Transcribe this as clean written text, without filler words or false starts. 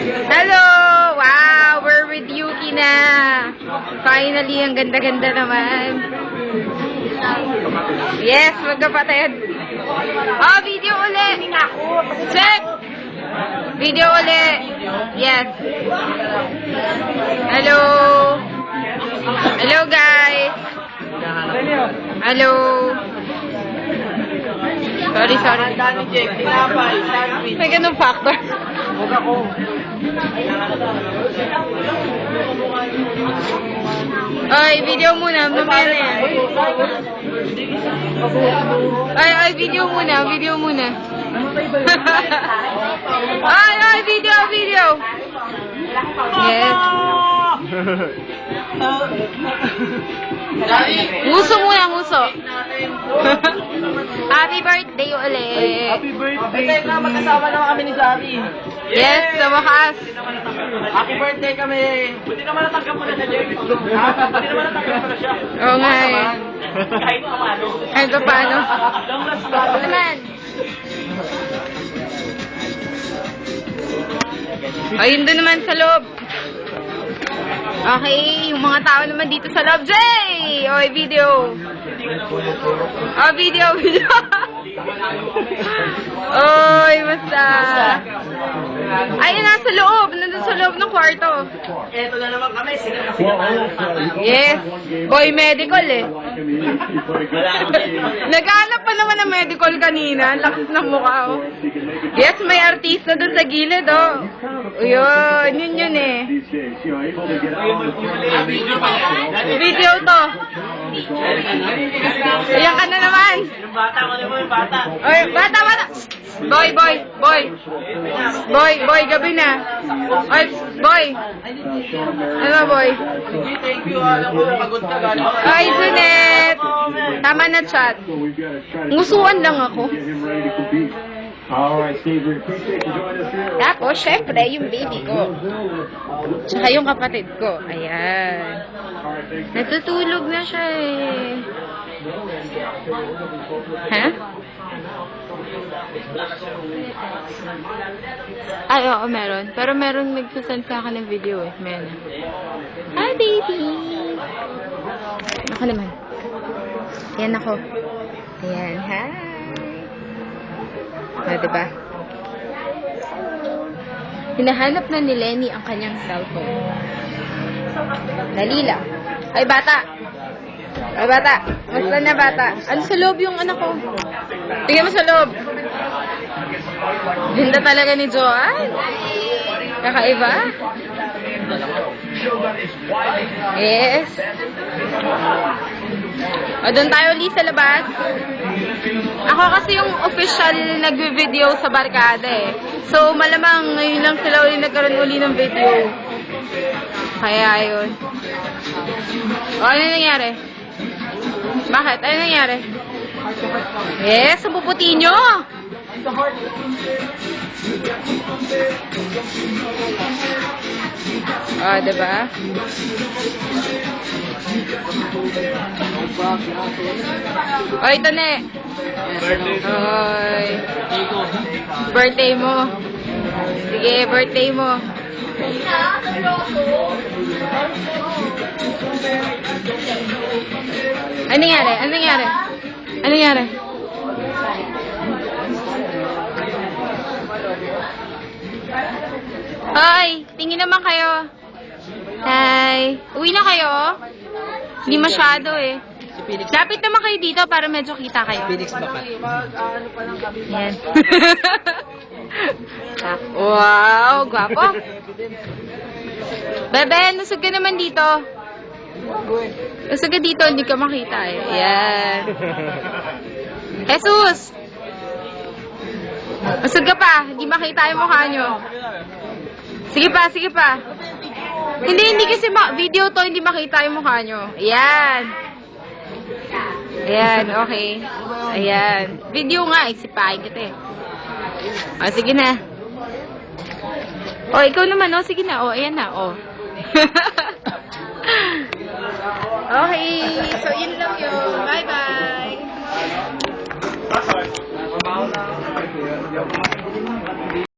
Hello! Wow! We're with Yuki na! Finally, ang ganda-ganda naman. Yes, magkapatid. Oh, video uli! Check! Video uli! Yes. Hello! Hello, guys! Hello! Sorry. May ganun factor. Ay, video muna. Mamaya na yan. Ay, video muna. Ay, video. Yes. Nguso muna. Happy birthday ulit. Happy birthday! Magkasama naman kami ni Zari. Yes, sa wakas. Happy birthday kami! Buti naman natanggap mo na siya, Jerry. Buti naman natanggap mo na siya. Oo nga eh. Kahit paano. Kahit paano. Long last ba? Naman. Ayun doon naman sa loob. Okay, yung mga tao naman dito sa loob. Jay! Oy, video. Oh, video. Oy, basta. Ayun, nasa loob. Nandun sa loob ng kwarto. Eto na naman kami. Sige na sila. Yes. Boy, medical eh. Naghanap pa naman ng medical kanina. Lakas ng mukha, oh. Yes, may artista dun sa gilid, oh. Yun eh. Video to. Ayan ka na naman. Yung bata, yung bata. Oy, bata. Boy, gabi na. Oy, boy. Ano, boy? Thank you. Alam ko, pagod ka galing. Ay, Junet. Tama na chat. Ngusuan lang ako. Alright, Steve, we appreciate you joining us here. Tapos, syempre, yung baby ko. Tsaka yung kapatid ko. Ayan. Natutulog na siya eh. Ha? Ay, oo, meron. Pero meron nagsasend sa akin ng video eh. Meron. Hi, baby! Ako naman. Ayan ako. Ayan, hi! Diba? Hinahanap na ni Lenny ang kanyang cellphone. Dali lang. Ay, bata! Basta na, bata? Ano sa loob yung anak ko? Tingnan mo sa loob. Ganda talaga ni Joanne. Kakaiba. Yes. O, doon tayo ulit sa labas. Ako kasi yung official nagvi-video sa barkada eh. So, malamang ngayon lang sila ulit nagkaroon uli ng video. Kaya, yun. O, ano nangyari? Bakit? Ano nangyari? Yes, ang puputi nyo! O, diba? O, ito na eh. Oy. Birthday mo. Sige, birthday mo. Ano nangyari? Hoy, tingin naman kayo. Hi. Uwi na kayo? Hindi masyado eh. Lapit naman kayo dito para medyo kita kayo. Phoenix Bakat. Yan. Wow, gwapo. Bebe, nusog ka naman dito. Nusog ka dito, hindi ka makita eh. Yan. Jesus! Nusog ka pa, hindi makita yung mukha nyo. Sige pa. Hindi kasi video to, hindi makita yung mukha nyo. Ayan. Ayan, okay. Ayan. Video nga, isipahin kita eh. O, sige na. O, ikaw naman, o. Sige na, o. Ayan na, o. Okay. So, yun lang yun. Bye-bye.